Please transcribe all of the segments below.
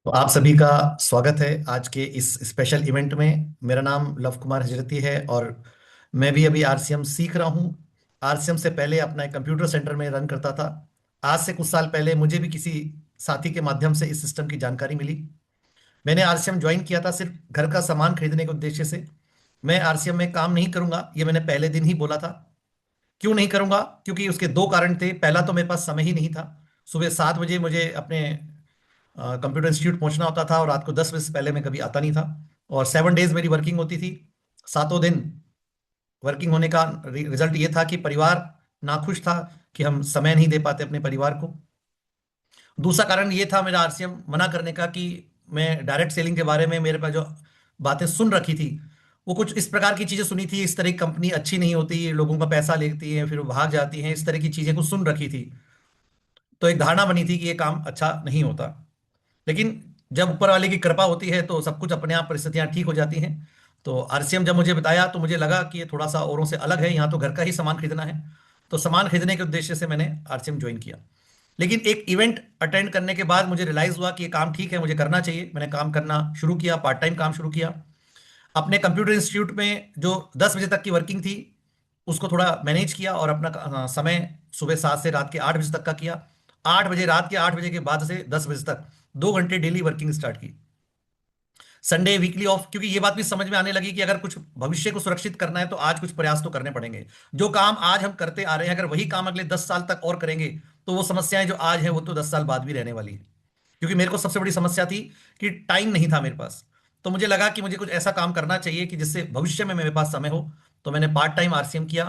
तो आप सभी का स्वागत है आज के इस स्पेशल इवेंट में। मेरा नाम लव कुमार हजरती है और मैं भी अभी आरसीएम सीख रहा हूँ। आरसीएम से पहले अपना एक कंप्यूटर सेंटर में रन करता था। आज से कुछ साल पहले मुझे भी किसी साथी के माध्यम से इस सिस्टम की जानकारी मिली। मैंने आरसीएम ज्वाइन किया था सिर्फ घर का सामान खरीदने के उद्देश्य से। मैं आरसीएम में काम नहीं करूंगा, ये मैंने पहले दिन ही बोला था। क्यों नहीं करूंगा? क्योंकि उसके दो कारण थे। पहला तो मेरे पास समय ही नहीं था। सुबह 7 बजे मुझे अपने कंप्यूटर इंस्टीट्यूट पहुंचना होता था और रात को 10 बजे से पहले मैं कभी आता नहीं था। और 7 डेज मेरी वर्किंग होती थी। सातों दिन वर्किंग होने का रिजल्ट ये था कि परिवार नाखुश था कि हम समय नहीं दे पाते अपने परिवार को। दूसरा कारण ये था मेरा आरसीएम मना करने का कि मैं डायरेक्ट सेलिंग के बारे में मेरे पास जो बातें सुन रखी थी वो कुछ इस प्रकार की चीजें सुनी थी। इस तरह की कंपनी अच्छी नहीं होती, लोगों का पैसा लेती है फिर वो भाग जाती हैं, इस तरह की चीजें कुछ सुन रखी थी। तो एक धारणा बनी थी कि ये काम अच्छा नहीं होता। लेकिन जब ऊपर वाले की कृपा होती है तो सब कुछ अपने आप परिस्थितियां ठीक हो जाती हैं। तो आरसीएम जब मुझे बताया तो मुझे लगा कि ये थोड़ा सा औरों से अलग है, यहाँ तो घर का ही सामान खरीदना है। तो सामान खरीदने के उद्देश्य से मैंने आरसीएम ज्वाइन किया। लेकिन एक इवेंट अटेंड करने के बाद मुझे रियलाइज हुआ कि ये काम ठीक है, मुझे करना चाहिए। मैंने काम करना शुरू किया, पार्ट टाइम काम शुरू किया। अपने कंप्यूटर इंस्टीट्यूट में जो 10 बजे तक की वर्किंग थी उसको थोड़ा मैनेज किया और अपना समय सुबह 7 से रात के 8 बजे तक का किया। 8 बजे, रात के 8 बजे के बाद से 10 बजे तक 2 घंटे डेली वर्किंग स्टार्ट की। संडे वीकली ऑफ, क्योंकि ये बात भी समझ में आने लगी कि अगर कुछ भविष्य को सुरक्षित करना है तो आज कुछ प्रयास तो करने पड़ेंगे। जो काम आज हम करते आ रहे हैं अगर वही काम अगले 10 साल तक और करेंगे तो वो समस्याएं जो आज हैं वो तो 10 साल बाद भी रहने वाली है। क्योंकि मेरे को सबसे बड़ी समस्या थी कि टाइम नहीं था मेरे पास। तो मुझे लगा कि मुझे कुछ ऐसा काम करना चाहिए कि जिससे भविष्य में मेरे पास समय हो। तो मैंने पार्ट टाइम आरसीएम किया।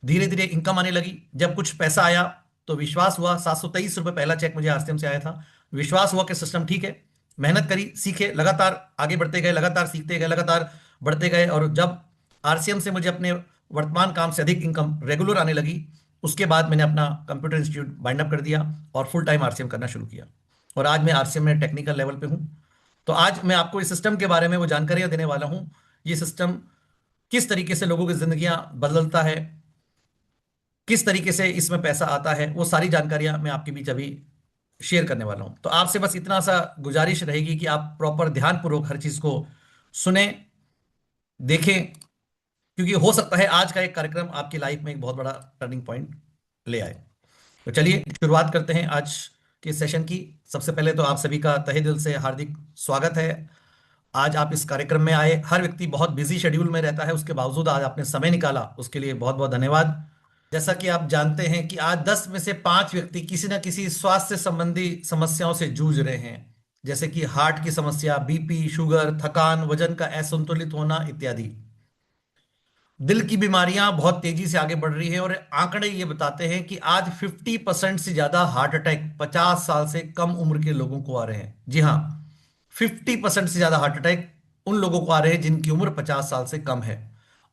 धीरे धीरे इनकम आने लगी। जब कुछ पैसा आया तो विश्वास हुआ। 723 रुपये पहला चेक मुझे आरसीएम से आया था। विश्वास हुआ कि सिस्टम ठीक है। मेहनत करी, सीखे, लगातार आगे बढ़ते गए, लगातार सीखते गए, लगातार बढ़ते गए। और जब आरसीएम से मुझे अपने वर्तमान काम से अधिक इनकम रेगुलर आने लगी उसके बाद मैंने अपना कंप्यूटर इंस्टीट्यूट बाइंड अप कर दिया और फुल टाइम आरसीएम करना शुरू किया। और आज मैं आरसीएम में टेक्निकल लेवल पे हूँ। तो आज मैं आपको इस सिस्टम के बारे में वो जानकारियां देने वाला हूँ। ये सिस्टम किस तरीके से लोगों की जिंदगियां बदलता है, किस तरीके से इसमें पैसा आता है, वो सारी जानकारियां मैं आपके बीच अभी शेयर करने वाला हूं। तो आपसे बस इतना सा गुजारिश रहेगी कि आप प्रॉपर ध्यानपूर्वक हर चीज को सुने, देखें। क्योंकि हो सकता है आज का एक कार्यक्रम आपकी लाइफ में एक बहुत बड़ा टर्निंग पॉइंट ले आए। तो चलिए शुरुआत करते हैं आज के सेशन की। सबसे पहले तो आप सभी का तहे दिल से हार्दिक स्वागत है। आज आप इस कार्यक्रम में आए। हर व्यक्ति बहुत बिजी शेड्यूल में रहता है, उसके बावजूद आज आपने समय निकाला, उसके लिए बहुत बहुत धन्यवाद। जैसा कि आप जानते हैं कि आज 10 में से 5 व्यक्ति किसी न किसी स्वास्थ्य संबंधी समस्याओं से जूझ रहे हैं। जैसे कि हार्ट की समस्या, बीपी, शुगर, थकान, वजन का असंतुलित होना इत्यादि। दिल की बीमारियां बहुत तेजी से आगे बढ़ रही है और आंकड़े ये बताते हैं कि आज 50% से ज्यादा हार्ट अटैक 50 साल से कम उम्र के लोगों को आ रहे हैं। जी हाँ, 50% से ज्यादा हार्ट अटैक उन लोगों को आ रहे हैं जिनकी उम्र 50 साल से कम है।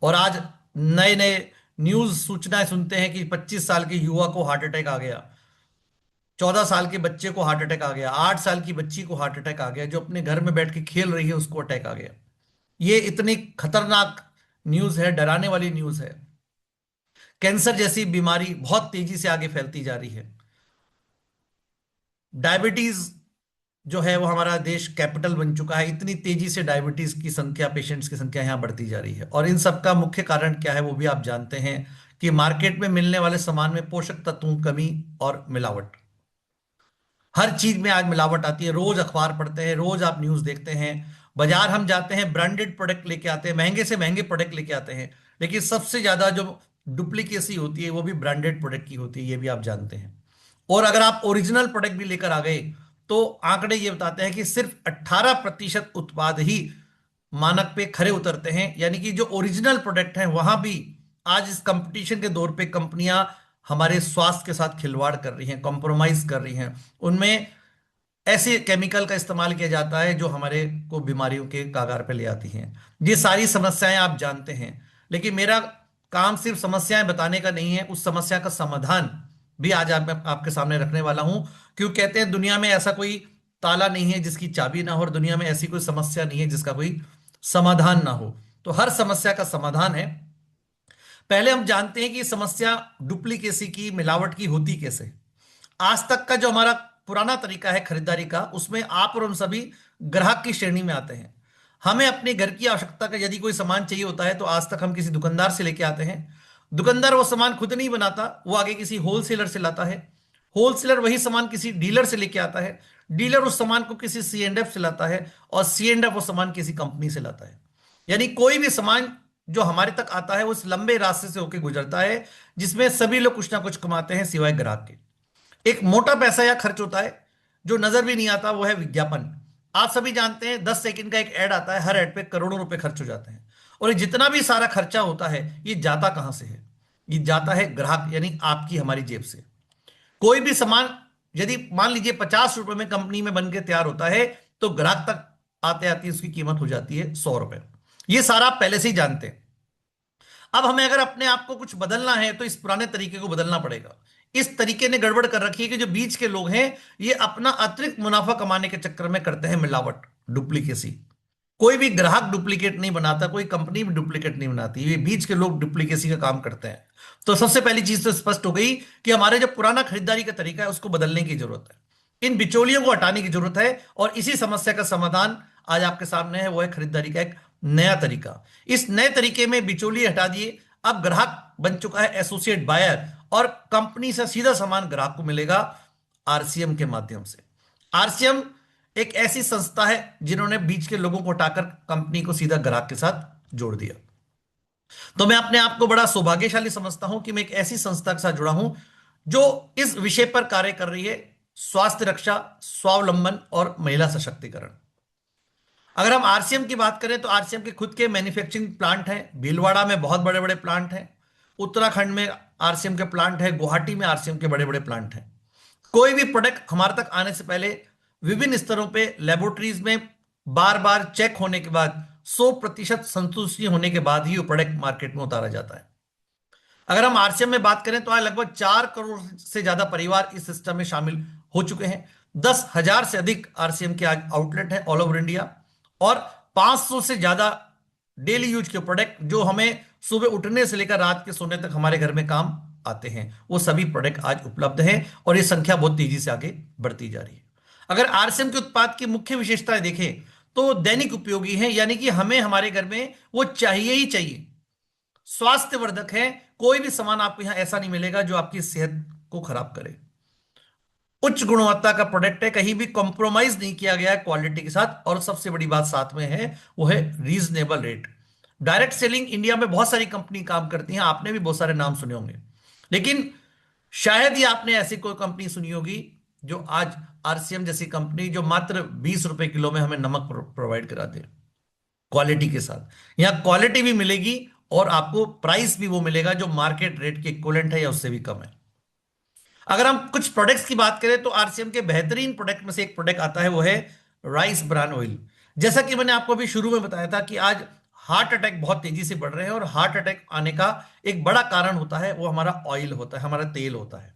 और आज नए नए न्यूज सूचनाएं सुनते हैं कि 25 साल के युवा को हार्ट अटैक आ गया, 14 साल के बच्चे को हार्ट अटैक आ गया, 8 साल की बच्ची को हार्ट अटैक आ गया, जो अपने घर में बैठ के खेल रही है उसको अटैक आ गया। ये इतनी खतरनाक न्यूज है, डराने वाली न्यूज है। कैंसर जैसी बीमारी बहुत तेजी से आगे फैलती जा रही है। डायबिटीज जो है वो हमारा देश कैपिटल बन चुका है। इतनी तेजी से डायबिटीज की संख्या, पेशेंट्स की संख्या यहाँ बढ़ती जा रही है। और इन सब का मुख्य कारण क्या है वो भी आप जानते हैं कि मार्केट में मिलने वाले सामान में पोषक तत्वों की कमी और मिलावट। हर चीज में आज मिलावट आती है। रोज अखबार पढ़ते हैं, रोज आप न्यूज देखते हैं। बाजार हम जाते हैं, ब्रांडेड प्रोडक्ट लेके आते हैं, महंगे से महंगे प्रोडक्ट लेके आते हैं। लेकिन सबसे ज्यादा जो डुप्लीकेसी होती है वो भी ब्रांडेड प्रोडक्ट की होती है, ये भी आप जानते हैं। और अगर आप ओरिजिनल प्रोडक्ट भी लेकर आ गए तो आंकड़े ये बताते हैं कि सिर्फ 18% उत्पाद ही मानक पे खरे उतरते हैं। यानी कि जो ओरिजिनल प्रोडक्ट हैं वहां भी आज इस कंपटीशन के दौर पे कंपनियां हमारे स्वास्थ्य के साथ खिलवाड़ कर रही हैं, कॉम्प्रोमाइज कर रही हैं। उनमें ऐसे केमिकल का इस्तेमाल किया जाता है जो हमारे को बीमारियों के कागार पे ले आती हैं। ये सारी समस्याएं आप जानते हैं। लेकिन मेरा काम सिर्फ समस्याएं बताने का नहीं है, उस समस्या का समाधान भी आज मैं आपके सामने रखने वाला हूं। क्यों कहते हैं दुनिया में ऐसा कोई ताला नहीं है जिसकी चाबी ना हो, और दुनिया में ऐसी कोई समस्या नहीं है जिसका कोई समाधान ना हो। तो हर समस्या का समाधान है। पहले हम जानते हैं कि समस्या डुप्लीकेसी की, मिलावट की होती कैसे। आज तक का जो हमारा पुराना तरीका है खरीदारी का, उसमें आप और हम सभी ग्राहक की श्रेणी में आते हैं। हमें अपने घर की आवश्यकता का यदि कोई सामान चाहिए होता है तो आज तक हम किसी दुकानदार से लेके आते हैं। दुकानदार वो सामान खुद नहीं बनाता, वो आगे किसी होलसेलर से लाता है। होलसेलर वही सामान किसी डीलर से लेके आता है। डीलर उस सामान को किसी सी एंड एफ से लाता है, और सी एंड एफ वो सामान किसी कंपनी से लाता है। यानी कोई भी सामान जो हमारे तक आता है वो उस लंबे रास्ते से होकर गुजरता है, जिसमें सभी लोग कुछ ना कुछ कमाते हैं सिवाय ग्राहक के। एक मोटा पैसा या खर्च होता है जो नजर भी नहीं आता, वो है विज्ञापन। आप सभी जानते हैं 10 सेकंड का एक ऐड आता है, हर ऐड पे करोड़ों रुपए खर्च हो जाते हैं। और ये जितना भी सारा खर्चा होता है ये जाता कहां से है? ये जाता है ग्राहक यानी आपकी हमारी जेब से। कोई भी सामान यदि मान लीजिए 50 रुपए में कंपनी में बन के तैयार होता है, तो ग्राहक तक आते आते उसकी कीमत हो जाती है 100 रुपए। ये सारा आप पहले से ही जानते हैं। अब हमें अगर अपने आप को कुछ बदलना है तो इस पुराने तरीके को बदलना पड़ेगा। इस तरीके ने गड़बड़ कर रखी है कि जो बीच के लोग हैं ये अपना अतिरिक्त मुनाफा कमाने के चक्कर में करते हैं मिलावट, डुप्लीकेसी। कोई भी ग्राहक डुप्लीकेट नहीं बनाता, कोई कंपनी भी डुप्लीकेट नहीं बनाती, ये बीच के लोग डुप्लीकेसी का काम करते हैं। तो सबसे पहली चीज तो स्पष्ट हो गई कि हमारे जो पुराना खरीदारी का तरीका है उसको बदलने की जरूरत है। इन बिचौलियों को हटाने की जरूरत है, और इसी समस्या का समाधान आज आपके सामने है, वो है खरीदारी का एक नया तरीका। इस नए तरीके में बिचौलिए हटा दिए, अब ग्राहक बन चुका है एसोसिएट बायर, और कंपनी से सीधा सामान ग्राहक को मिलेगा आरसीएम के माध्यम से। आरसीएम एक ऐसी संस्था है जिन्होंने बीच के लोगों को हटाकर कंपनी को सीधा ग्राहक के साथ जोड़ दिया। तो मैं अपने आप को बड़ा सौभाग्यशाली समझता हूं कि मैं एक ऐसी संस्था के साथ जुड़ा हूं जो इस विषय पर कार्य कर रही है, स्वास्थ्य रक्षा, स्वावलंबन और महिला सशक्तिकरण। अगर हम आरसीएम की बात करें तो आरसीएम के खुद के मैन्युफैक्चरिंग प्लांट हैं। भीलवाड़ा में बहुत बड़े बड़े प्लांट हैं, उत्तराखंड में आरसीएम के प्लांट है, गुवाहाटी में आरसीएम के बड़े बड़े प्लांट हैं। कोई भी प्रोडक्ट हमारे तक आने से पहले विभिन्न स्तरों पे लेबोरेटरीज में बार बार चेक होने के बाद 100% संतुष्टि होने के बाद ही वो प्रोडक्ट मार्केट में उतारा जाता है। अगर हम आरसीएम में बात करें तो आज लगभग 4 करोड़ से ज्यादा परिवार इस सिस्टम में शामिल हो चुके हैं। 10,000 से अधिक आरसीएम के आज आउटलेट हैं ऑल ओवर इंडिया, और 500 से ज्यादा डेली यूज के प्रोडक्ट जो हमें सुबह उठने से लेकर रात के सोने तक हमारे घर में काम आते हैं, वो सभी प्रोडक्ट आज उपलब्ध हैं, और ये संख्या बहुत तेजी से आगे बढ़ती जा रही है। अगर आरसीएम के उत्पाद की मुख्य विशेषताएं देखें तो दैनिक उपयोगी है, यानी कि हमें हमारे घर में वो चाहिए ही चाहिए। स्वास्थ्यवर्धक है, कोई भी सामान आपको यहां ऐसा नहीं मिलेगा जो आपकी सेहत को खराब करे। उच्च गुणवत्ता का प्रोडक्ट है, कहीं भी कॉम्प्रोमाइज नहीं किया गया है क्वालिटी के साथ, और सबसे बड़ी बात साथ में है वो है reasonable rate. Direct selling India में बहुत सारी कंपनी काम करती हैं, आपने भी बहुत सारे नाम सुने होंगे, लेकिन शायद ही आपने ऐसी कोई कंपनी सुनी होगी जो आज आरसीएम जैसी कंपनी जो मात्र 20 रुपए किलो में हमें नमक प्रोवाइड करा दे क्वालिटी के साथ। यहां क्वालिटी भी मिलेगी और आपको प्राइस भी वो मिलेगा जो मार्केट रेट के इक्विवेलेंट है या उससे भी कम है। अगर हम कुछ प्रोडक्ट्स की बात करें तो आरसीएम के बेहतरीन प्रोडक्ट में से एक प्रोडक्ट आता है, वो है राइस ब्रान ऑयल। जैसा कि मैंने आपको अभी शुरू में बताया था कि आज हार्ट अटैक बहुत तेजी से बढ़ रहे हैं, और हार्ट अटैक आने का एक बड़ा कारण होता है वो हमारा ऑयल होता है, हमारा तेल होता है।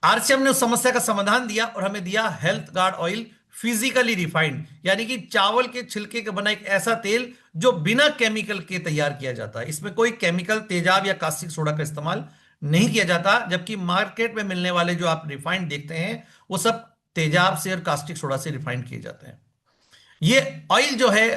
आरसीएम ने उस समस्या का समाधान दिया और हमें दिया health guard oil, physically refined, यानी कि चावल के छिलके का बना एक ऐसा तेल जो बिना केमिकल के तैयार किया जाता है। इसमें कोई केमिकल, तेजाब या कास्टिक सोडा का इस्तेमाल नहीं किया जाता, जबकि मार्केट में मिलने वाले जो आप रिफाइंड देखते हैं वो सब तेजाब से और कास्टिक सोडा से रिफाइंड किए जाते हैं। ये ऑयल जो है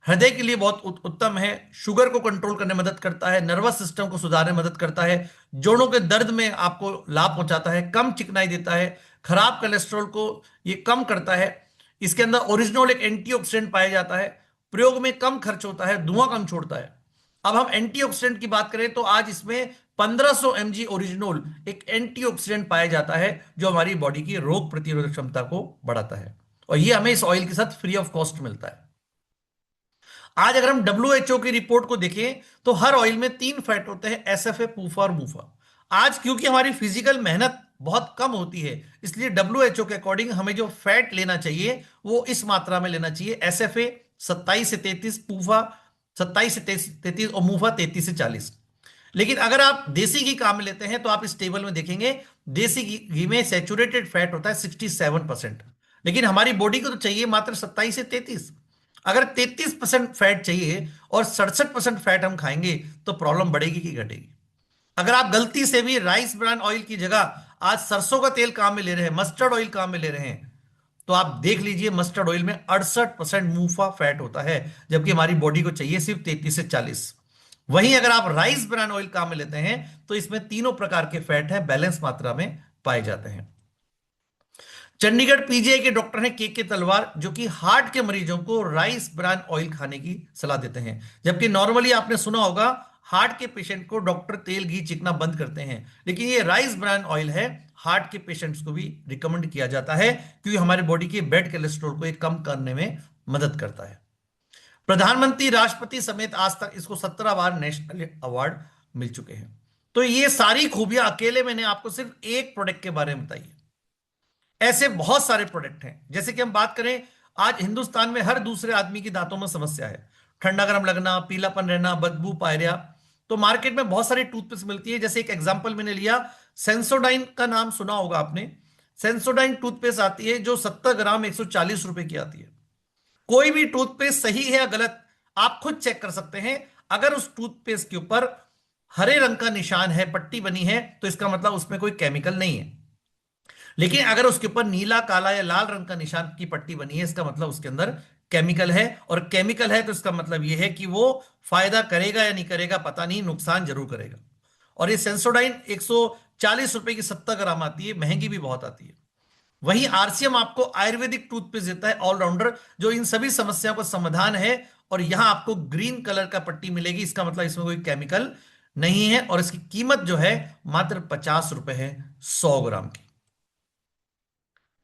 हृदय के लिए बहुत उत्तम है, शुगर को कंट्रोल करने में मदद करता है, नर्वस सिस्टम को सुधारने में मदद करता है, जोड़ों के दर्द में आपको लाभ पहुंचाता है, कम चिकनाई देता है, खराब कोलेस्ट्रॉल को ये कम करता है। इसके अंदर ओरिजिनल एक एंटीऑक्सीडेंट पाया जाता है, प्रयोग में कम खर्च होता है, धुआं कम छोड़ता है। अब हम एंटीऑक्सीडेंट की बात करें तो आज इसमें 1500 mg ओरिजिनल एक एंटीऑक्सीडेंट पाया जाता है जो हमारी बॉडी की रोग प्रतिरोधक क्षमता को बढ़ाता है, और ये हमें इस ऑयल के साथ फ्री ऑफ कॉस्ट मिलता है। आज अगर हम डब्ल्यूएचओ की रिपोर्ट को देखें तो हर ऑयल में 3 फैट होते हैं, एसएफए, पूफा और मूफा। आज क्योंकि हमारी फिजिकल मेहनत बहुत कम होती है, इसलिए डब्ल्यूएचओ के अकॉर्डिंग हमें जो फैट लेना चाहिए वो इस मात्रा में लेना चाहिए। एसएफए 27 से 33, पूफा 27 से 33 और मूफा 33 से 40। लेकिन अगर आप देसी घी काम में लेते हैं तो आप इस टेबल में देखेंगे देसी घी में सैचुरेटेड फैट होता है 67%, लेकिन हमारी बॉडी को तो चाहिए मात्र 27 से 33। अगर 33% फैट चाहिए और 67% फैट हम खाएंगे तो प्रॉब्लम बढ़ेगी कि घटेगी? अगर आप गलती से भी राइस ब्रान ऑयल की जगह आज सरसों का तेल काम में ले रहे हैं, मस्टर्ड ऑयल काम में ले रहे हैं, तो आप देख लीजिए मस्टर्ड ऑयल में 68% मूफा फैट होता है, जबकि हमारी बॉडी को चाहिए सिर्फ 33 से 40। वहीं अगर आप राइस ब्रान ऑयल काम में लेते हैं तो इसमें तीनों प्रकार के फैट हैं, बैलेंस मात्रा में पाए जाते हैं। चंडीगढ़ पीजीआई के डॉक्टर हैं के तलवार, जो कि हार्ट के मरीजों को राइस ब्रान ऑयल खाने की सलाह देते हैं, जबकि नॉर्मली आपने सुना होगा हार्ट के पेशेंट को डॉक्टर तेल घी चिकना बंद करते हैं, लेकिन ये राइस ब्रान ऑयल है, हार्ट के पेशेंट्स को भी रिकमेंड किया जाता है, क्योंकि हमारे बॉडी के बैड कोलेस्ट्रॉल को ये कम करने में मदद करता है। प्रधानमंत्री, राष्ट्रपति समेत आज तक इसको 17 बार नेशनल अवार्ड मिल चुके हैं। तो ये सारी खूबियां अकेले मैंने आपको सिर्फ एक प्रोडक्ट के बारे में बताई है। ऐसे बहुत सारे प्रोडक्ट हैं, जैसे कि हम बात करें, आज हिंदुस्तान में हर दूसरे आदमी की दांतों में समस्या है, ठंडा गर्म लगना, पीलापन रहना, बदबू, पायरिया। तो मार्केट में बहुत सारी टूथपेस्ट मिलती है, जैसे एक एग्जांपल मैंने लिया, सेंसोडाइन का नाम सुना होगा आपने। सेंसोडाइन टूथपेस्ट आती है जो 70 ग्राम 140 रुपए की आती है। कोई भी टूथपेस्ट सही है या गलत आप खुद चेक कर सकते हैं। अगर उस टूथपेस्ट के ऊपर हरे रंग का निशान है, पट्टी बनी है, तो इसका मतलब उसमें कोई केमिकल नहीं है। लेकिन अगर उसके ऊपर नीला, काला या लाल रंग का निशान की पट्टी बनी है, इसका मतलब उसके अंदर केमिकल है, और केमिकल है तो इसका मतलब यह है कि वो फायदा करेगा या नहीं करेगा पता नहीं, नुकसान जरूर करेगा। और ये सेंसोडाइन 140 रुपए की 70 ग्राम आती है, महंगी भी बहुत आती है। वहीं आरसीएम आपको आयुर्वेदिक टूथपेस्ट देता है ऑलराउंडर, जो इन सभी समस्याओं का समाधान है, और यहां आपको ग्रीन कलर का पट्टी मिलेगी, इसका मतलब इसमें कोई केमिकल नहीं है, और इसकी कीमत जो है मात्र 50 रुपए है 100 ग्राम की।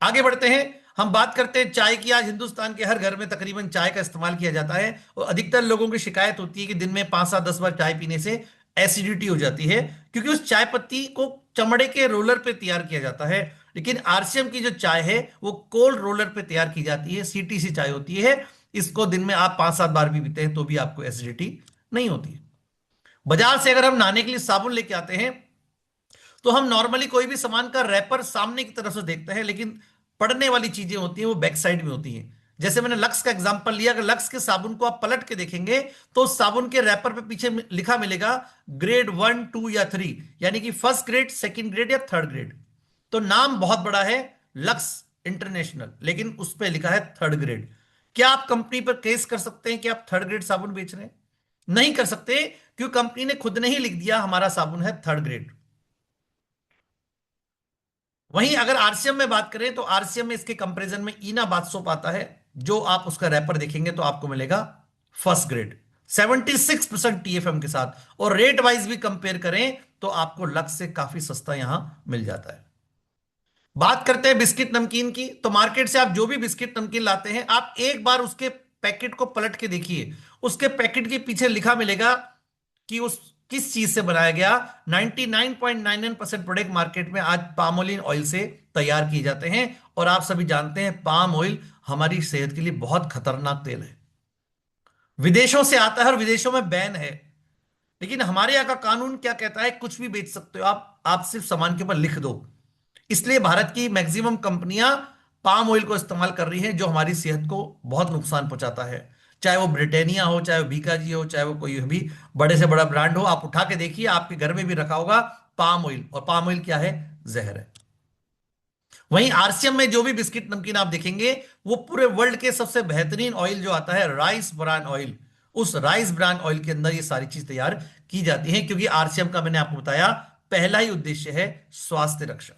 आगे बढ़ते हैं, हम बात करते हैं चाय की। आज हिंदुस्तान के हर घर में तकरीबन चाय का इस्तेमाल किया जाता है, और अधिकतर लोगों की शिकायत होती है कि दिन में 5 से 10 बार चाय पीने से एसिडिटी हो जाती है, क्योंकि उस चाय पत्ती को चमड़े के रोलर पे तैयार किया जाता है। लेकिन आरसीएम की जो चाय है वो कोल्ड रोलर पे तैयार की जाती है, सीटीसी चाय होती है। इसको दिन में आप 5-7 बार भी पीते हैं तो भी आपको एसिडिटी नहीं होती। बाजार से अगर हम नहाने के लिए साबुन लेके आते हैं, तो हम नॉर्मली कोई भी सामान का रैपर सामने की तरफ से देखते हैं, लेकिन पड़ने वाली चीजें होती हैं वो बैक साइड में होती हैं। जैसे मैंने लक्स का एग्जांपल लिया, अगर लक्स के साबुन को आप पलट के देखेंगे तो उस साबुन के रैपर पे पीछे लिखा मिलेगा ग्रेड 1, 2 या 3, यानी कि फर्स्ट ग्रेड, सेकंड ग्रेड या थर्ड ग्रेड। तो नाम बहुत बड़ा है लक्स इंटरनेशनल, लेकिन उस पर लिखा है थर्ड ग्रेड। क्या आप कंपनी पर केस कर सकते हैं कि आप थर्ड ग्रेड साबुन बेच रहे हैं? नहीं कर सकते, क्योंकि कंपनी ने खुद ने ही लिख दिया हमारा साबुन है थर्ड ग्रेड। वहीं अगर आरसीएम में बात करें तो आरसीएम में इसके कंपैरिजन में ईना बाथ सोप आता है, जो आप उसका रैपर देखेंगे तो आपको मिलेगा फर्स्ट ग्रेड 76% टीएफएम के साथ, और रेट वाइज भी कंपेयर करें तो आपको लक्स से काफी सस्ता यहां मिल जाता है। बात करते हैं बिस्किट नमकीन की, तो मार्केट से आप जो भी बिस्किट नमकीन लाते हैं, आप एक बार उसके पैकेट को पलट के देखिए, उसके पैकेट के पीछे लिखा मिलेगा कि उस किस चीज से बनाया गया। 99.99% प्रोडक्ट मार्केट में आज पामोलिन ऑयल से तैयार किए जाते हैं, और आप सभी जानते हैं पाम ऑयल हमारी सेहत के लिए बहुत खतरनाक तेल है, विदेशों से आता है और विदेशों में बैन है। लेकिन हमारे यहाँ का कानून क्या कहता है, कुछ भी बेच सकते हो आप सिर्फ सामान के ऊपर लिख दो। इसलिए भारत की मैक्सिमम कंपनियां पाम ऑयल को इस्तेमाल कर रही हैं, जो हमारी सेहत को बहुत नुकसान पहुंचाता है। चाहे वो ब्रिटानिया हो, चाहे वो बीकाजी हो, चाहे वो कोई भी बड़े से बड़ा ब्रांड हो, आप उठा के देखिए, आपके घर में भी रखा होगा पाम ऑयल, और पाम ऑयल क्या है? जहर है। वहीं आरसीएम में जो भी बिस्किट नमकीन आप देखेंगे, वो पूरे वर्ल्ड के सबसे बेहतरीन ऑयल जो आता है राइस ब्रान ऑयल, उस राइस ब्रान ऑयल के अंदर ये सारी चीज तैयार की जाती है, क्योंकि आरसीएम का मैंने आपको बताया पहला ही उद्देश्य है स्वास्थ्य रक्षा।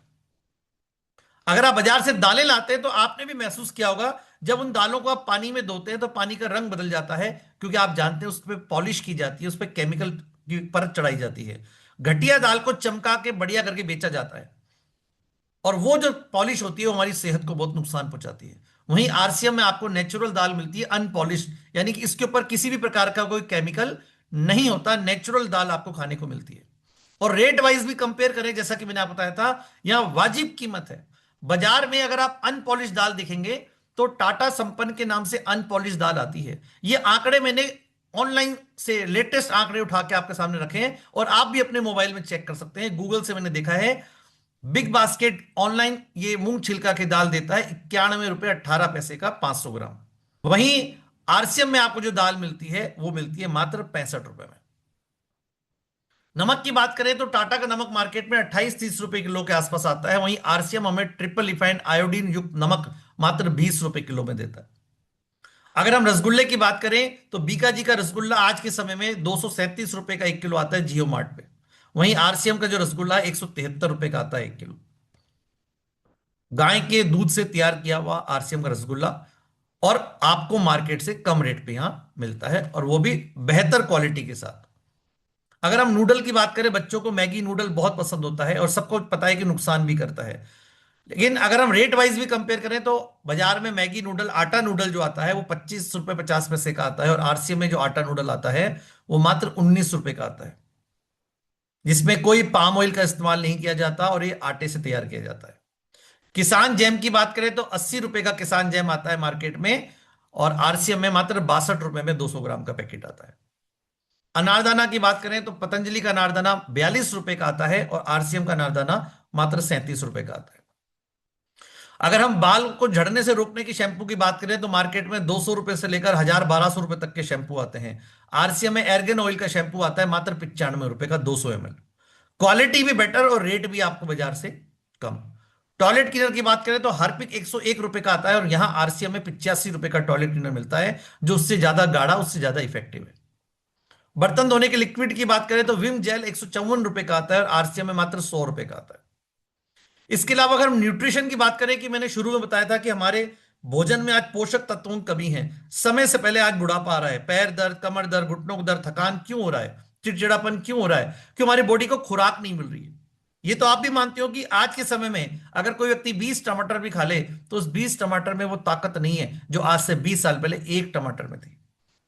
अगर आप बाजार से दालें लाते हैं तो आपने भी महसूस किया होगा, जब उन दालों को आप पानी में धोते हैं तो पानी का रंग बदल जाता है, क्योंकि आप जानते हैं उस पर पॉलिश की जाती है, उस पर केमिकल की परत चढ़ाई जाती है। घटिया दाल को चमका के बढ़िया करके बेचा जाता है, और वो जो पॉलिश होती है वो हमारी सेहत को बहुत नुकसान पहुंचाती है। वहीं आरसीएम में आपको नेचुरल दाल मिलती है अनपॉलिश्ड, यानी कि इसके ऊपर किसी भी प्रकार का कोई केमिकल नहीं होता, नेचुरल दाल आपको खाने को मिलती है। और रेट वाइज भी कंपेयर करें, जैसा कि मैंने आपको बताया था, यहां वाजिब कीमत है। बाजार में अगर आप अनपॉलिश दाल देखेंगे तो टाटा संपन्न के नाम से अनपॉलिश दाल आती है। ये आंकड़े मैंने ऑनलाइन से लेटेस्ट आंकड़े उठा के आपके सामने रखे हैं, और आप भी अपने मोबाइल में चेक कर सकते हैं, गूगल से मैंने देखा है। बिग बास्केट ऑनलाइन ये मूंग छिलका की दाल देता है 91 रुपए 18 पैसे का 500 ग्राम। वहीं आरसीएम में आपको जो दाल मिलती है वो मिलती है मात्र 65 रुपए में। नमक की बात करें तो टाटा का नमक मार्केट में 28-30 रुपए किलो के आसपास आता है, वहीं आरसीएम हमें ट्रिपल रिफाइंड आयोडीन युक्त नमक मात्र 20 रुपए किलो में देता है। अगर हम रसगुल्ले की बात करें तो बीकाजी का रसगुल्ला आज के समय में 237 रुपए का 1 किलो आता है जियो मार्ट पे। वहीं आरसीएम का जो रसगुल्ला है 173 रुपए का आता है 1 किलो। गाय के दूध से तैयार किया हुआ आरसीएम का रसगुल्ला, और आपको मार्केट से कम रेट पे यहां मिलता है, और वो भी बेहतर क्वालिटी के साथ। अगर हम नूडल की बात करें, बच्चों को मैगी नूडल बहुत पसंद होता है और सबको पता है कि नुकसान भी करता है। लेकिन अगर हम रेट वाइज भी कंपेयर करें तो बाजार में मैगी नूडल, आटा नूडल जो आता है वो 25 रुपए 50 पैसे का आता है, और आरसीएम में जो आटा नूडल आता है वो मात्र 19 रुपए का आता है, जिसमें कोई पाम ऑयल का इस्तेमाल नहीं किया जाता और ये आटे से तैयार किया जाता है। किसान जैम की बात करें तो 80 रुपए का किसान जैम आता है मार्केट में, और आरसीएम में मात्र 62 रुपए में 200 ग्राम का पैकेट आता है। अनारदाना की बात करें तो पतंजलि का अनारदाना 42 रुपए का आता है, और आरसीएम का अनारदाना मात्र 37 रुपए का आता है। अगर हम बाल को झड़ने से रोकने की शैंपू की बात करें तो मार्केट में 200 रुपए से लेकर 1000-1200 रुपए तक के शैंपू आते हैं। आरसीएम में एर्गन ऑयल का शैंपू आता है मात्र 95 रुपए का 200 ml। क्वालिटी भी बेटर और रेट भी आपको बाजार से कम। टॉयलेट क्लीनर की बात करें तो हार्पिक 101 रुपए का आता है, और यहां आरसीएम में 85 रुपए का टॉयलेट क्लीनर मिलता है, जो उससे ज्यादा गाढ़ा, उससे ज्यादा इफेक्टिव है। बर्तन धोने के लिक्विड की बात करें तो विम जेल 154 रुपए का आता है, और आरसीएम में मात्र 100 रुपए का आता है। इसके अलावा अगर हम न्यूट्रिशन की बात करें, कि मैंने शुरू में बताया था कि हमारे भोजन में आज पोषक तत्वों की कमी है, समय से पहले आज बुढ़ापा आ रहा है, पैर दर्द, कमर दर्द, घुटनों को दर्द, थकान क्यों हो रहा है, चिड़चिड़ापन क्यों हो रहा है? क्यों? हमारी बॉडी को खुराक नहीं मिल रही है। ये तो आप भी मानते हो कि आज के समय में अगर कोई व्यक्ति 20 टमाटर भी खा ले तो उस 20 टमाटर में वो ताकत नहीं है जो आज से 20 साल पहले एक टमाटर में थी।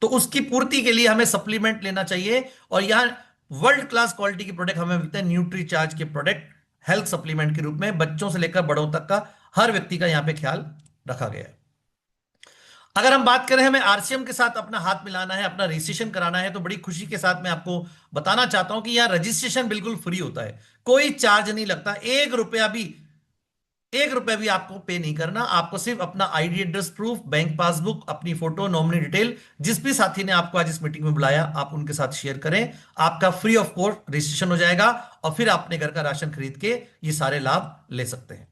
तो उसकी पूर्ति के लिए हमें सप्लीमेंट लेना चाहिए, और यहां वर्ल्ड क्लास क्वालिटी के प्रोडक्ट हमें मिलते हैं न्यूट्री चार्ज के प्रोडक्ट, हेल्थ सप्लीमेंट के रूप में। बच्चों से लेकर बड़ों तक का हर व्यक्ति का यहां पे ख्याल रखा गया है। अगर हम बात करें हमें आरसीएम के साथ अपना हाथ मिलाना है, अपना रजिस्ट्रेशन कराना है, तो बड़ी खुशी के साथ मैं आपको बताना चाहता हूं कि यहां रजिस्ट्रेशन बिल्कुल फ्री होता है, कोई चार्ज नहीं लगता। 1 रुपया भी आपको पे नहीं करना। आपको सिर्फ अपना ID, address proof, bank passbook, अपनी फोटो, नॉमिनी डिटेल, जिस भी साथी ने आपको आज इस मीटिंग में बुलाया आप उनके साथ शेयर करें। आपका फ्री ऑफ कॉस्ट रजिस्ट्रेशन हो जाएगा, और फिर अपने घर का राशन खरीद के ये सारे लाभ ले सकते हैं।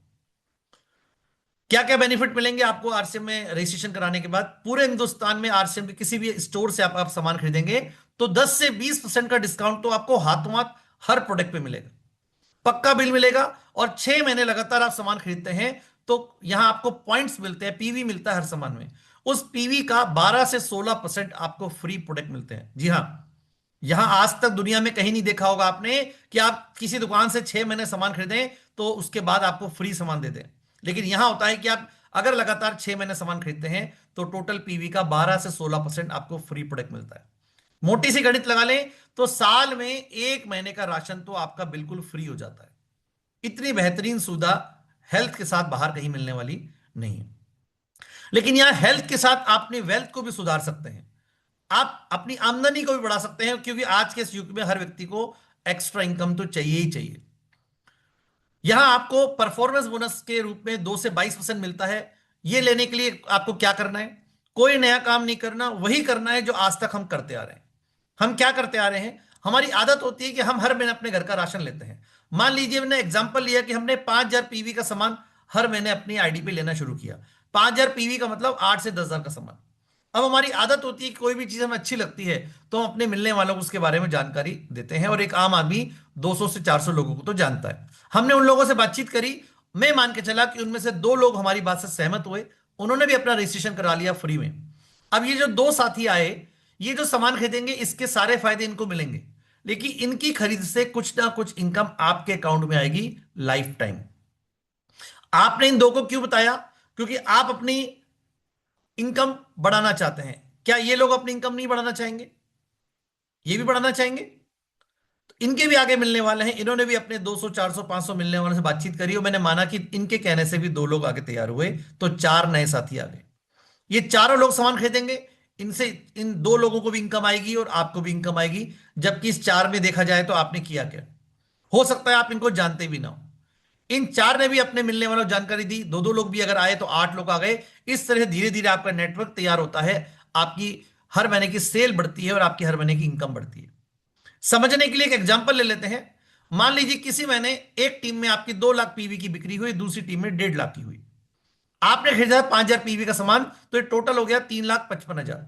क्या क्या बेनिफिट मिलेंगे आपको आरसीएम में रजिस्ट्रेशन कराने के बाद? पूरे हिंदुस्तान में आरसीएम के किसी भी स्टोर से आप सामान खरीदेंगे तो 10 से 20% का डिस्काउंट तो आपको हाथों हाथ हर प्रोडक्ट पे मिलेगा, पक्का बिल मिलेगा। और 6 महीने लगातार आप सामान खरीदते हैं तो यहां आपको पॉइंट्स मिलते हैं, पीवी मिलता है हर सामान में। उस पीवी का 12 से 16% आपको फ्री प्रोडक्ट मिलते हैं। जी हां, यहां आज तक दुनिया में कहीं नहीं देखा होगा आपने कि आप किसी दुकान से 6 महीने सामान खरीदें तो उसके बाद आपको फ्री सामान दे दें। लेकिन यहां होता है कि आप अगर लगातार 6 महीने सामान खरीदते हैं तो टोटल पीवी का 12 से 16% आपको फ्री प्रोडक्ट मिलता है। मोटी सी गणित लगा लें तो साल में 1 महीने का राशन तो आपका बिल्कुल फ्री हो जाता है। इतनी बेहतरीन सुविधा हेल्थ के साथ बाहर कहीं मिलने वाली नहीं है। लेकिन यहां हेल्थ के साथ आप अपनी वेल्थ को भी सुधार सकते हैं, आप अपनी आमदनी को भी बढ़ा सकते हैं, क्योंकि आज के इस युग में हर व्यक्ति को एक्स्ट्रा इनकम तो चाहिए ही चाहिए। यहां आपको परफॉर्मेंस बोनस के रूप में 2 से 22% मिलता है। यह लेने के लिए आपको क्या करना है? कोई नया काम नहीं करना, वही करना है जो आज तक हम करते आ रहे हैं। हम क्या करते आ रहे हैं? हमारी आदत होती है कि हम हर महीने अपने घर का राशन लेते हैं। मान लीजिए हमने एग्जांपल लिया कि हमने 5000 पीवी का सामान हर महीने अपनी आईडी पे लेना शुरू किया। 5000 पीवी का मतलब 8 से 10 हजार का सामान। अब हमारी आदत होती है कि कोई भी चीज हमें अच्छी लगती है तो हम अपने मिलने वालों को उसके बारे में जानकारी देते हैं, और एक आम आदमी 200 से 400 लोगों को तो जानता है। हमने उन लोगों से बातचीत करी, मैं मान के चला कि उनमें से 2 लोग हमारी बात से सहमत हुए, उन्होंने भी अपना रजिस्ट्रेशन करा लिया फ्री में। अब ये जो 2 साथी आए, ये जो सामान खरीदेंगे इसके सारे फायदे इनको मिलेंगे, लेकिन इनकी खरीद से कुछ ना कुछ इनकम आपके अकाउंट में आएगी लाइफ टाइम। आपने इन 2 को क्यों बताया? क्योंकि आप अपनी इनकम बढ़ाना चाहते हैं। क्या ये लोग अपनी इनकम नहीं बढ़ाना चाहेंगे? ये भी बढ़ाना चाहेंगे। तो इनके भी आगे मिलने वाले हैं। इन्होंने भी अपने 200 400 500 मिलने वालों से बातचीत करी, और मैंने माना कि इनके कहने से भी 2 लोग आगे तैयार हुए, तो 4 नए साथी आ गए। ये चारों लोग सामान खरीदेंगे, इनसे इन 2 लोगों को भी इनकम आएगी और आपको भी इनकम आएगी। जबकि इस 4 में देखा जाए तो आपने किया क्या? हो सकता है आप इनको जानते भी ना हो। इन 4 ने भी अपने मिलने वालों को जानकारी दी, 2 2 लोग भी अगर आए तो 8 लोग आ गए। इस तरह धीरे धीरे आपका नेटवर्क तैयार होता है, आपकी हर महीने की सेल बढ़ती है और आपकी हर महीने की इनकम बढ़ती है। समझने के लिए एक एग्जांपल ले लेते हैं। मान लीजिए किसी महीने एक टीम में आपकी 2 लाख पीवी की बिक्री हुई, दूसरी टीम में 1.5 लाख की हुई। आपने खरीदा 5,000 पीवी का सामान, तो ये टोटल हो गया 3,55,000।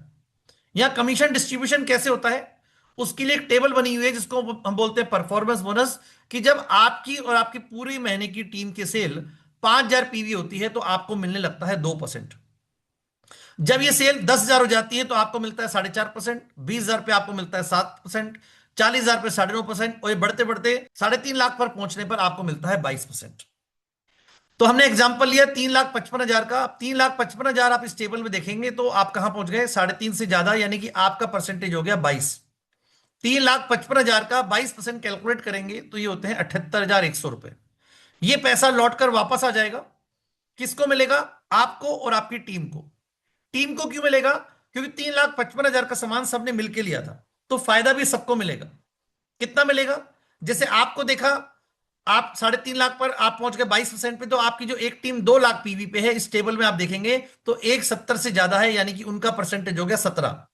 यहां कमीशन डिस्ट्रीब्यूशन कैसे होता है, उसके लिए एक टेबल बनी हुई है जिसको हम बोलते हैं परफॉर्मेंस बोनस। कि जब आपकी और आपकी पूरी महीने की टीम की सेल 5,000 पीवी होती है तो आपको मिलने लगता है 2%। जब ये सेल 10,000 हो जाती है तो आपको मिलता है 4.5%। 20,000 पे आपको मिलता है 7%। 40,000 पे 9.5%। और ये बढ़ते बढ़ते 3.5 लाख पर पहुंचने पर आपको मिलता है 22%। तो हमने एग्जांपल लिया 3,55,000 का। 3,55,000 आप इस टेबल में देखेंगे तो आप कहां पहुंच गए, 3.5 से ज्यादा, यानी कि आपका परसेंटेज हो गया 22। 3,55,000 का 22% कैलकुलेट करेंगे तो ये होते हैं 78,100 रुपए। ये पैसा लौटकर वापस आ जाएगा। किसको मिलेगा, आपको और आपकी टीम को। टीम को क्यों मिलेगा, क्योंकि 3,55,000 का सामान सबने मिलकर लिया था, तो फायदा भी सबको मिलेगा। कितना मिलेगा, जैसे आपको देखा, आप 3.5 लाख पर आप पहुंच गए 22% पे, तो आपकी जो एक टीम 2 लाख पीवी पे है, इस टेबल में आप देखेंगे तो एक 70 से ज्यादा है, यानी कि उनका परसेंटेज हो गया 17।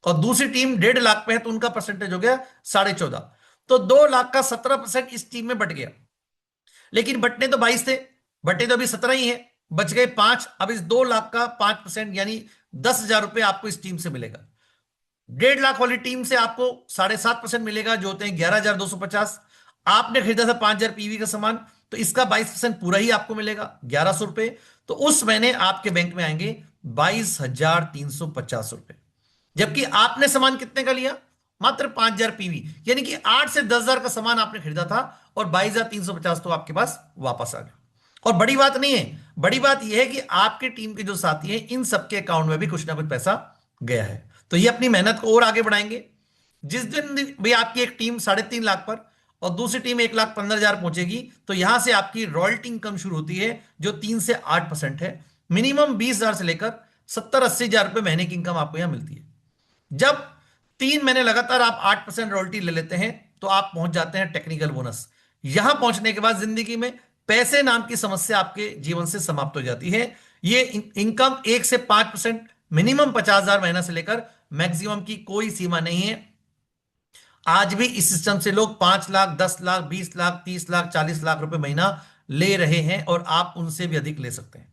और दूसरी टीम 1.5 लाख पे है तो उनका परसेंटेज हो गया 14.5। तो 2 लाख का 17% इस टीम में बट गया। लेकिन बटने तो 22 थे, बटे तो अभी 17 ही है, बच गए 5। अब इस 2 लाख का 5% यानी 10,000 रुपए आपको इस टीम से मिलेगा। 1.5 लाख वाली टीम से आपको 7.5% मिलेगा, जो होते हैं 11,250। आपने खरीदा था 5,000 पीवी का सामान, तो इसका 22% पूरा ही आपको मिलेगा 1,100 रुपए। तो उस महीने आपके बैंक में आएंगे 22,350 रुपए। जबकि आपने सामान कितने का लिया, मात्र 5,000 पीवी, यानी कि 8 से 10,000 का सामान आपने खरीदा था, और 22,350 तो आपके पास वापस आ गया। और बड़ी बात नहीं है, बड़ी बात यह है कि आपके टीम के जो साथी हैं इन सबके अकाउंट में भी कुछ ना कुछ पैसा गया है। तो ये अपनी मेहनत को और आगे बढ़ाएंगे। जिस दिन भी आपकी एक टीम 3.5 लाख पर और दूसरी टीम 1,15,000 पहुंचेगी, तो यहां से आपकी रॉयल्टी इनकम शुरू होती है, जो 3 से 8% है। मिनिमम 20,000 से लेकर 70-80 हजार रुपए महीने की इनकम आपको यहां मिलती है। जब 3 महीने लगातार आप 8% रॉयल्टी ले लेते हैं तो आप पहुंच जाते हैं टेक्निकल बोनस। यहां पहुंचने के बाद जिंदगी में पैसे नाम की समस्या आपके जीवन से समाप्त हो जाती है। ये इनकम 1 से 5%, मिनिमम 50,000 महीना से लेकर मैक्सिमम की कोई सीमा नहीं है। आज भी इस सिस्टम से लोग 5 लाख, 10 लाख, 20 लाख, 30 लाख, 40 लाख रुपए महीना ले रहे हैं, और आप उनसे भी अधिक ले सकते हैं।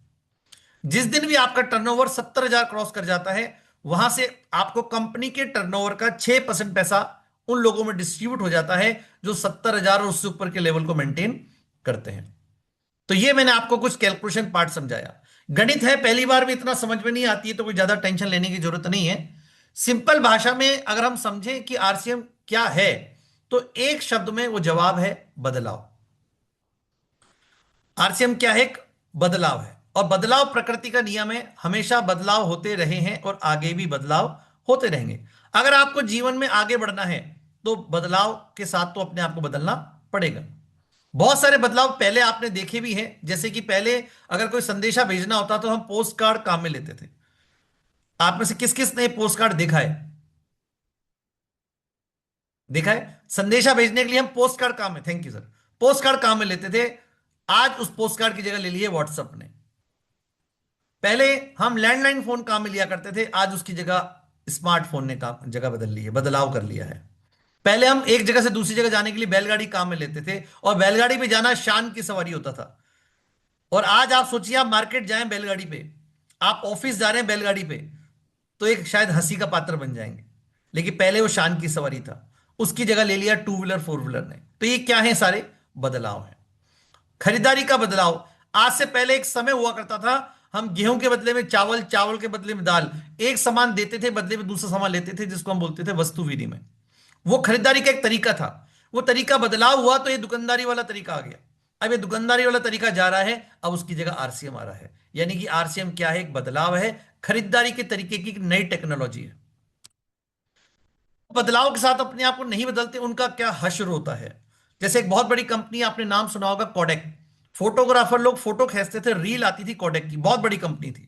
जिस दिन भी आपका टर्नओवर 70,000 क्रॉस कर जाता है, वहां से आपको कंपनी के टर्नओवर का 6% पैसा उन लोगों में डिस्ट्रीब्यूट हो जाता है जो 70,000 और उससे ऊपर के लेवल को मेंटेन करते हैं। तो ये मैंने आपको कुछ कैलकुलेशन पार्ट समझाया। गणित है, पहली बार में इतना समझ में नहीं आती है तो कोई ज्यादा टेंशन लेने की जरूरत नहीं है। सिंपल भाषा में अगर हम समझें कि आरसीएम क्या है, तो एक शब्द में वो जवाब है बदलाव। आरसीएम क्या है, एक बदलाव है, और बदलाव प्रकृति का नियम है। हमेशा बदलाव होते रहे हैं और आगे भी बदलाव होते रहेंगे। अगर आपको जीवन में आगे बढ़ना है तो बदलाव के साथ तो अपने आप को बदलना पड़ेगा। बहुत सारे बदलाव पहले आपने देखे भी हैं, जैसे कि पहले अगर कोई संदेशा भेजना होता तो हम पोस्ट कार्ड काम में लेते थे। आप में से किस किस ने पोस्ट कार्ड देखा है, देखा है? संदेशा भेजने के लिए हम पोस्ट कार्ड काम में, thank you sir, post card काम में लेते थे। आज उस पोस्ट कार्ड की जगह ले लिए व्हाट्सएप ने। पहले हम लैंडलाइन फोन काम में लिया करते थे, आज उसकी जगह स्मार्टफोन ने काम जगह बदल ली है, बदलाव कर लिया है। पहले हम एक जगह से दूसरी जगह जाने के लिए बैलगाड़ी काम में लेते थे, और बैलगाड़ी पे जाना शान की सवारी होता था। और आज आप सोचिए, आप मार्केट जाएं बैलगाड़ी पे, आप ऑफिस जा रहे हैं बैलगाड़ी पे, तो एक शायद हंसी का पात्र बन जाएंगे। लेकिन पहले वो शान की सवारी था, उसकी जगह ले लिया टू व्हीलर फोर व्हीलर ने। तो ये क्या है, सारे बदलाव हैं। खरीदारी का बदलाव, आज से पहले एक समय हुआ करता था, हम गेहूं के बदले में चावल, चावल के बदले में दाल, एक सामान देते थे, बदले में दूसरा सामान लेते थे, जिसको हम बोलते थे वस्तु विनिमय। वो खरीदारी का एक तरीका था। वो तरीका बदलाव हुआ तो ये दुकानदारी वाला तरीका आ गया। अब ये दुकानदारी वाला तरीका जा रहा है, अब उसकी जगह आरसीएम आ रहा है। यानी कि आरसीएम क्या है, एक बदलाव है, खरीदारी के तरीके की नई टेक्नोलॉजी है। बदलाव के साथ अपने आप को नहीं बदलते, उनका क्या हश्र होता है। जैसे एक बहुत बड़ी कंपनी, आपने नाम सुना होगा कोडेक। फोटोग्राफर लोग फोटो खींचते थे, रील आती थी कोडेक की, बहुत बड़ी कंपनी थी।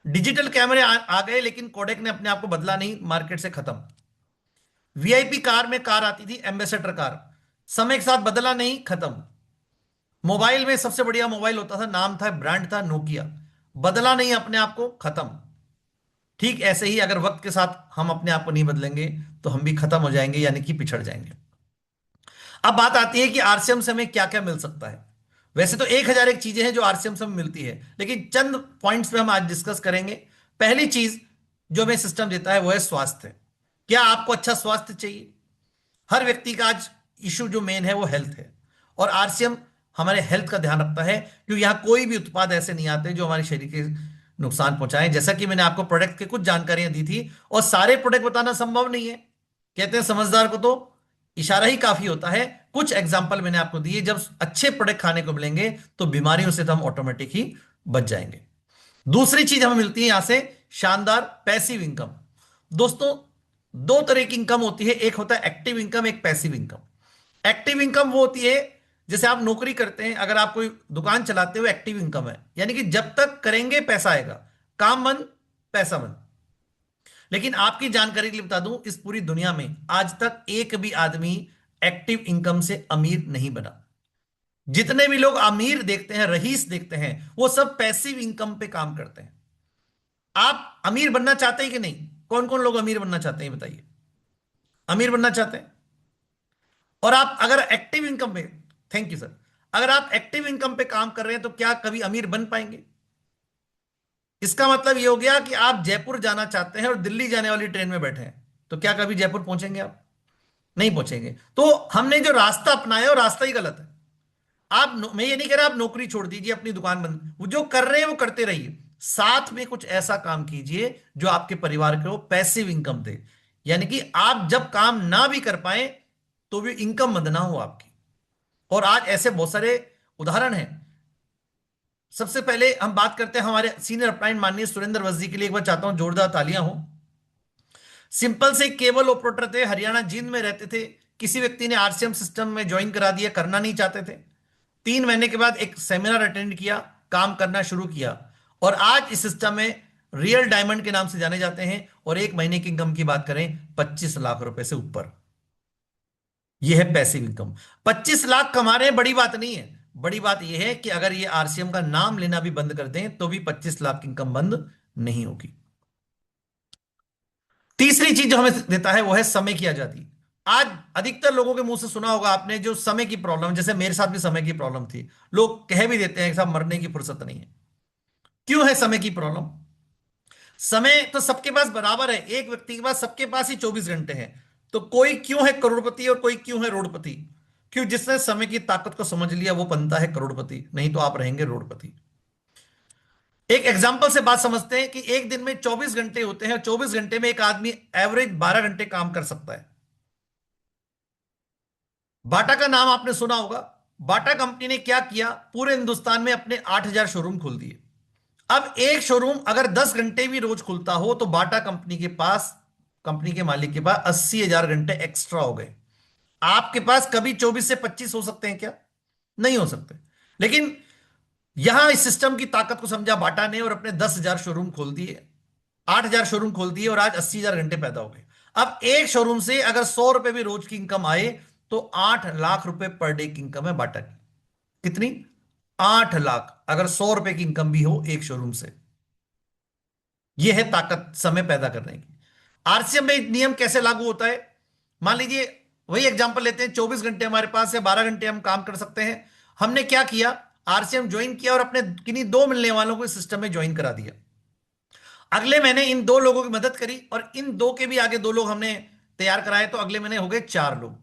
डिजिटल कैमरे आ गए, लेकिन कोडेक ने अपने आप को बदला नहीं, मार्केट से खत्म। वीआईपी कार में कार आती थी, एम्बेसडर कार, समय के साथ बदला नहीं, खत्म। मोबाइल में सबसे बढ़िया मोबाइल होता था, नाम था, ब्रांड था नोकिया, बदला नहीं, अपने आप को खत्म। ठीक ऐसे ही अगर वक्त के साथ हम अपने आप को नहीं बदलेंगे तो हम भी खत्म हो जाएंगे, यानी कि पिछड़ जाएंगे। अब बात आती है कि आरसीएम से हमें क्या क्या मिल सकता है। वैसे तो 1,000 एक चीजें हैं जो आरसीएम से हमें मिलती है, लेकिन चंद पॉइंट्स पे हम आज डिस्कस करेंगे। पहली चीज जो हमें सिस्टम देता है वो है स्वास्थ्य। क्या आपको अच्छा स्वास्थ्य चाहिए? हर व्यक्ति का आज इशू जो मेन है वो हेल्थ है, और आरसीएम हमारे हेल्थ का ध्यान रखता है, क्योंकि यहां कोई भी उत्पाद ऐसे नहीं आते जो हमारे शरीर के नुकसान पहुंचाएं। जैसा कि मैंने आपको प्रोडक्ट की कुछ जानकारियां दी थी, और सारे प्रोडक्ट बताना संभव नहीं है। कहते हैं समझदार को तो इशारा ही काफी होता है। कुछ एग्जाम्पल मैंने आपको दिए, जब अच्छे प्रोडक्ट खाने को मिलेंगे तो बीमारियों से तो हम ऑटोमेटिक ही बच जाएंगे। दूसरी चीज हमें मिलती है यहां से, शानदार पैसिव इनकम। दोस्तों, दो तरह की इनकम होती है, एक होता है एक्टिव इनकम, एक पैसिव इनकम। एक्टिव इनकम वो होती है जैसे आप नौकरी करते हैं, अगर आप कोई दुकान चलाते हो, एक्टिव इनकम है, यानी कि जब तक करेंगे पैसा आएगा, काम बंद पैसा बंद। लेकिन आपकी जानकारी के लिए बता दूं, इस पूरी दुनिया में आज तक एक भी आदमी एक्टिव इनकम से अमीर नहीं बना। जितने भी लोग अमीर देखते हैं, रईस देखते हैं, वो सब पैसिव इनकम पे काम करते हैं। आप अमीर बनना चाहते हैं कि नहीं? कौन कौन लोग अमीर बनना चाहते हैं बताइए? अमीर बनना चाहते हैं। और आप अगर एक्टिव इनकम पे, थैंक यू सर, अगर आप एक्टिव इनकम पे काम कर रहे हैं तो क्या कभी अमीर बन पाएंगे? इसका मतलब ये हो गया कि आप जयपुर जाना चाहते हैं और दिल्ली जाने वाली ट्रेन में बैठे हैं, तो क्या कभी जयपुर पहुंचेंगे आप? नहीं पहुंचेंगे। तो हमने जो रास्ता अपनाया है वो रास्ता ही गलत है। मैं ये नहीं कह रहा आप नौकरी छोड़ दीजिए, अपनी दुकान बंद, वो जो कर रहे हैं वो करते रहिए, साथ में कुछ ऐसा काम कीजिए जो आपके परिवार को पैसिव इनकम दे। यानी कि आप जब काम ना भी कर पाए तो भी इनकम बंद ना हो आपकी। और आज ऐसे बहुत सारे उदाहरण हैं। सबसे पहले हम बात करते हैं हमारे सीनियर अपलाइन माननीय सुरेंद्र वस्त जी के लिए। एक बार चाहता हूं जोरदार तालियां हो। सिंपल से केबल ऑपरेटर थे, हरियाणा जींद में रहते थे। किसी व्यक्ति ने आरसीएम सिस्टम में ज्वाइन करा दिया, करना नहीं चाहते थे। 3 महीने के बाद एक सेमिनार अटेंड किया, काम करना शुरू किया, और आज इस सिस्टम में रियल डायमंड के नाम से जाने जाते हैं। और 1 महीने की इनकम की बात करें, 25 लाख रुपए से ऊपर। यह है पैसिव इनकम। 25 लाख कमा रहे हैं, बड़ी बात नहीं है। बड़ी बात यह है कि अगर ये आरसीएम का नाम लेना भी बंद कर दें तो भी 25 लाख की इनकम बंद नहीं होगी। तीसरी चीज जो हमें देता है वो है समय की आजादी। आज अधिकतर लोगों के मुंह से सुना होगा आपने, जो समय की प्रॉब्लम, जैसे मेरे साथ भी समय की प्रॉब्लम थी, लोग कह भी देते हैं कि साहब मरने की फुर्सत नहीं है। क्यों है समय की प्रॉब्लम? समय तो सबके पास बराबर है, एक व्यक्ति के पास सबके पास ही 24 घंटे हैं। तो कोई क्यों है करोड़पति और कोई क्यों है रोडपति? क्यों? जिसने समय की ताकत को समझ लिया वो बनता है करोड़पति, नहीं तो आप रहेंगे रोडपति। एक एग्जाम्पल से बात समझते हैं कि एक दिन में 24 घंटे होते हैं, 24 घंटे में एक आदमी एवरेज 12 घंटे काम कर सकता है। बाटा का नाम आपने सुना होगा। बाटा कंपनी ने क्या किया, पूरे हिंदुस्तान में अपने 8,000 शोरूम खोल दिए। अब एक शोरूम अगर 10 घंटे भी रोज खुलता हो तो बाटा कंपनी के पास, कंपनी के मालिक के पास 80,000 घंटे एक्स्ट्रा हो गए। आपके पास कभी 24 से 25 हो सकते हैं क्या? नहीं हो सकते। लेकिन यहां इस सिस्टम की ताकत को समझा बाटा ने और अपने 10,000 शोरूम खोल दिए, 8,000 शोरूम खोल दिए, और आज 80,000 घंटे पैदा हो गए। अब एक शोरूम से अगर 100 रुपए भी रोज की इनकम आए तो 8 लाख रुपए पर डे की इनकम है बाटा की। कितनी? 8 लाख, अगर 100 रुपए की इनकम भी हो एक शोरूम से। यह है ताकत समय पैदा करने की। आरसीएम में नियम कैसे लागू होता है? मान लीजिए, वही एग्जांपल लेते हैं, 24 घंटे हमारे पास है, 12 घंटे हम काम कर सकते हैं। हमने क्या किया, आरसीएम ज्वाइन किया और अपने किन्हीं 2 मिलने वालों को इस सिस्टम में ज्वाइन करा दिया। अगले महीने इन 2 लोगों की मदद करी, और इन दो के भी आगे 2 लोग हमने तैयार कराए, तो अगले महीने हो गए 4 लोग।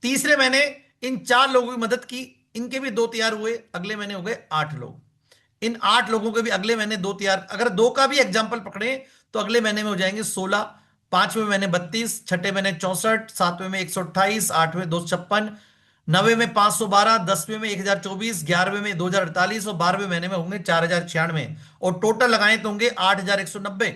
तीसरे महीने इन 4 लोगों की मदद की, इनके भी 2 तैयार हुए, अगले महीने हो गए 8 लोग। इन 8 लोगों के भी अगले महीने 2 तैयार, अगर 2 का भी एग्जाम्पल पकड़े तो अगले महीने में हो जाएंगे 16। 5वें महीने 32, छठे महीने 64, 7वें में 128, 8वें 256, 9वें में 512, 10वें में 1024, 11वें में 2048, और 12वें महीने में होंगे 4096, और टोटल लगाए तो होंगे 8,190।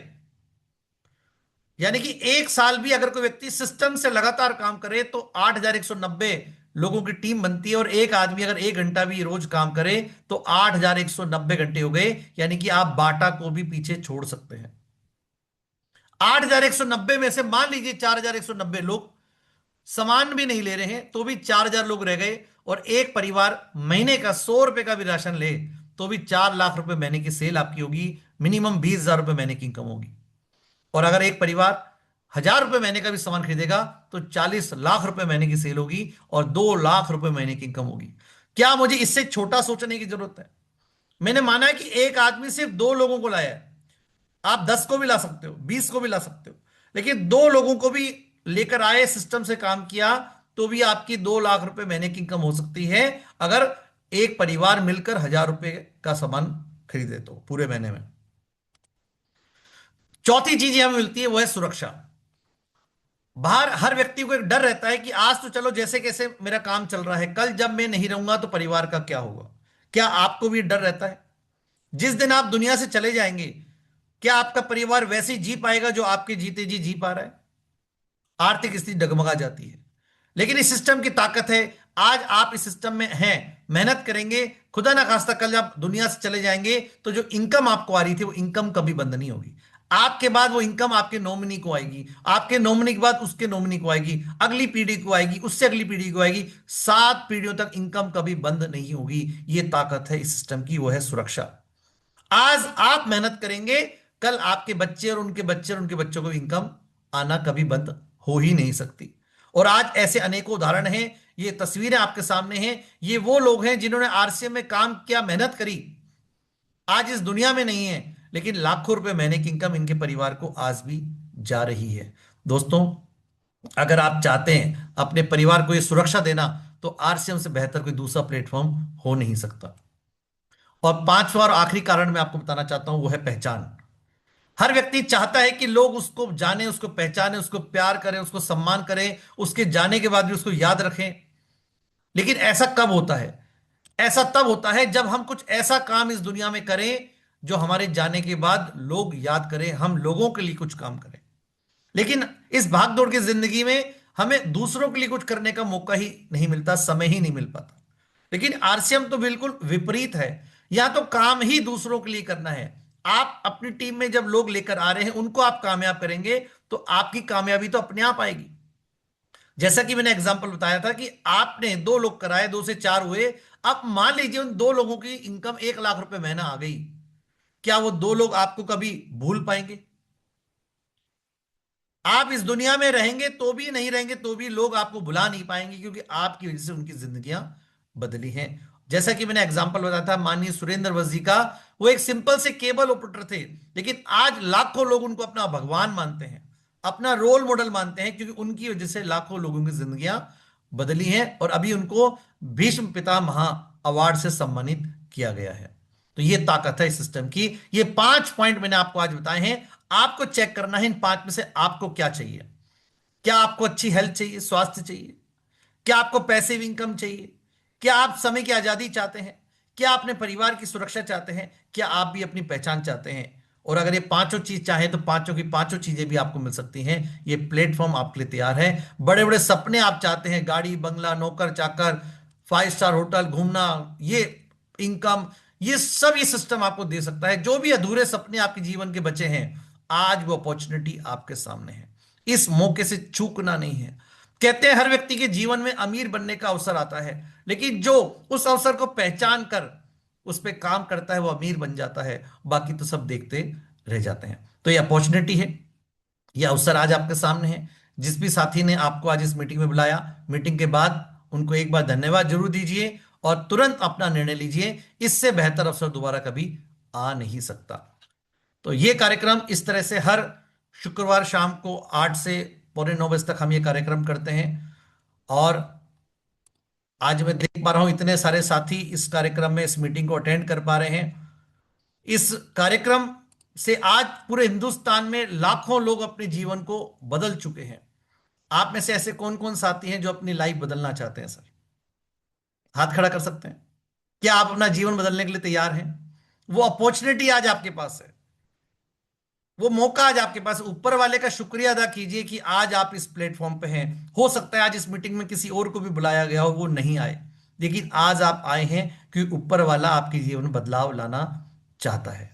यानी कि एक साल भी अगर कोई व्यक्ति सिस्टम से लगातार काम करे तो 8,190 लोगों की टीम बनती है। और एक आदमी अगर 1 घंटा भी रोज काम करे तो 8,190 घंटे हो गए। यानी कि आप बाटा को भी पीछे छोड़ सकते हैं। 8,190 में से मान लीजिए 4,190 लोग सामान भी नहीं ले रहे हैं तो भी 4,000 लोग रह गए, और एक परिवार महीने का 100 रुपए का भी राशन ले तो भी 4 लाख रुपए महीने की सेल आपकी होगी, मिनिमम 20,000 रुपए महीने की इनकम होगी। और अगर एक परिवार 1000 रुपए महीने का भी सामान खरीदेगा तो 40 लाख रुपए महीने की सेल होगी और 2 लाख रुपए महीने की इनकम होगी। क्या मुझे इससे छोटा सोचने की जरूरत है? मैंने माना है कि एक आदमी सिर्फ 2 लोगों को लाया है। आप 10 को भी ला सकते हो, 20 को भी ला सकते हो, लेकिन 2 लोगों को भी लेकर आए, सिस्टम से काम किया, तो भी आपकी 2 लाख रुपए महीने की इनकम हो सकती है, अगर एक परिवार मिलकर 1000 रुपए का सामान खरीदे तो पूरे महीने में। चौथी चीज हमें मिलती है वो है सुरक्षा। बाहर हर व्यक्ति को एक डर रहता है कि आज तो चलो जैसे कैसे मेरा काम चल रहा है, कल जब मैं नहीं रहूंगा तो परिवार का क्या होगा। क्या आपको भी डर रहता है? जिस दिन आप दुनिया से चले जाएंगे, क्या आपका परिवार वैसे ही जी पाएगा जो आपके जीते जी पा रहा है? आर्थिक स्थिति डगमगा जाती है। लेकिन इस सिस्टम की ताकत है, आज आप इस सिस्टम में हैं, मेहनत करेंगे, खुदा ना खास्ता कल जब दुनिया से चले जाएंगे तो जो इनकम आपको आ रही थी वो इनकम कभी बंद नहीं होगी। आपके बाद वो इनकम आपके नॉमिनी को आएगी, आपके नॉमिनी के बाद उसके नॉमिनी को आएगी, अगली पीढ़ी को आएगी, उससे अगली पीढ़ी को आएगी, 7 पीढ़ियों तक इनकम कभी बंद नहीं होगी। ये ताकत है इस सिस्टम की, वो है सुरक्षा। आज आप मेहनत करेंगे, कल आपके बच्चे और उनके बच्चे और उनके बच्चों को इनकम आना कभी बंद हो ही नहीं सकती। और आज ऐसे अनेकों उदाहरण हैं, ये तस्वीरें आपके सामने हैं, ये वो लोग हैं जिन्होंने आरसीएम में काम किया, मेहनत करी, आज इस दुनिया में नहीं है, लेकिन लाखों रुपए महीने की इनकम इनके परिवार को आज भी जा रही है। दोस्तों, अगर आप चाहते हैं अपने परिवार को ये सुरक्षा देना, तो आरसीएम से बेहतर कोई दूसरा प्लेटफॉर्म हो नहीं सकता। और पांचवा और आखिरी कारण मैं आपको बताना चाहता हूं, वो है पहचान। हर व्यक्ति चाहता है कि लोग उसको जाने, उसको पहचाने, उसको प्यार करें, उसको सम्मान करें, उसके जाने के बाद भी उसको याद रखें। लेकिन ऐसा कब होता है? ऐसा तब होता है जब हम कुछ ऐसा काम इस दुनिया में करें जो हमारे जाने के बाद लोग याद करें, हम लोगों के लिए कुछ काम करें। लेकिन इस भागदौड़ की जिंदगी में हमें दूसरों के लिए कुछ करने का मौका ही नहीं मिलता, समय ही नहीं मिल पाता। लेकिन आरसीएम तो बिल्कुल विपरीत है, यहां तो काम ही दूसरों के लिए करना है। आप अपनी टीम में जब लोग लेकर आ रहे हैं, उनको आप कामयाब करेंगे तो आपकी कामयाबी तो अपने आप आएगी। जैसा कि मैंने एग्जांपल बताया था कि आपने 2 लोग कराए, 2 से 4 हुए, अब मान लीजिए उन 2 लोगों की इनकम 1 लाख रुपए महीना आ गई, क्या वो 2 लोग आपको कभी भूल पाएंगे? आप इस दुनिया में रहेंगे तो भी, नहीं रहेंगे तो भी लोग आपको भुला नहीं पाएंगे, क्योंकि आपकी वजह से उनकी जिंदगियां बदली हैं। जैसा कि मैंने एग्जांपल बताया था माननीय सुरेंद्र वंश जी का, वो एक सिंपल से केबल ऑपरेटर थे, लेकिन आज लाखों लोग उनको अपना भगवान मानते हैं, अपना रोल मॉडल मानते हैं, क्योंकि उनकी वजह से लाखों लोगों की जिंदगियां बदली हैं। और अभी उनको भीष्म पितामह अवार्ड से सम्मानित किया गया है। तो ये ताकत है इस सिस्टम की। ये 5 पॉइंट मैंने आपको आज बताए हैं, आपको चेक करना है इन 5 में से आपको क्या चाहिए। क्या आपको अच्छी हेल्थ चाहिए, स्वास्थ्य चाहिए? क्या आपको पैसिव इनकम चाहिए? क्या आप समय की आजादी चाहते हैं? क्या अपने परिवार की सुरक्षा चाहते हैं? क्या आप भी अपनी पहचान चाहते हैं? और अगर ये पांचों चीज चाहें तो पांचों की पांचों चीजें भी आपको मिल सकती हैं। ये प्लेटफॉर्म आपके लिए तैयार है। बड़े बड़े सपने आप चाहते हैं, गाड़ी बंगला, नौकर चाकर, 5 स्टार होटल, घूमना, ये इनकम, ये सब ये सिस्टम आपको दे सकता है। जो भी अधूरे सपने आपके जीवन के बचे हैं, आज वो अपॉर्चुनिटी आपके सामने है, इस मौके से चूकना नहीं है। कहते हैं हर व्यक्ति के जीवन में अमीर बनने का अवसर आता है, लेकिन जो उस अवसर को पहचान कर उस पर काम करता है वो अमीर बन जाता है, बाकी तो सब देखते रह जाते हैं। तो ये अपॉर्चुनिटी है, ये अवसर आज आपके सामने है। जिस भी साथी ने आपको आज इस मीटिंग में बुलाया, मीटिंग के बाद उनको एक बार धन्यवाद जरूर दीजिए और तुरंत अपना निर्णय लीजिए। इससे बेहतर अवसर दोबारा कभी आ नहीं सकता। तो ये कार्यक्रम इस तरह से हर शुक्रवार शाम को 8 से पौने 9 बजे तक हम ये कार्यक्रम करते हैं। और आज मैं देख पा रहा हूं इतने सारे साथी इस कार्यक्रम में, इस मीटिंग को अटेंड कर पा रहे हैं। इस कार्यक्रम से आज पूरे हिंदुस्तान में लाखों लोग अपने जीवन को बदल चुके हैं। आप में से ऐसे कौन कौन साथी हैं जो अपनी लाइफ बदलना चाहते हैं? सर, हाथ खड़ा कर सकते हैं। क्या आप अपना जीवन बदलने के लिए तैयार हैं? वो अपॉर्चुनिटी आज आपके पास है, वो मौका आज आपके पास। ऊपर वाले का शुक्रिया अदा कीजिए कि आज आप इस प्लेटफॉर्म पे हैं। हो सकता है आज इस मीटिंग में किसी और को भी बुलाया गया हो, वो नहीं आए, लेकिन आज आप आए हैं क्योंकि ऊपर वाला आपके जीवन में बदलाव लाना चाहता है।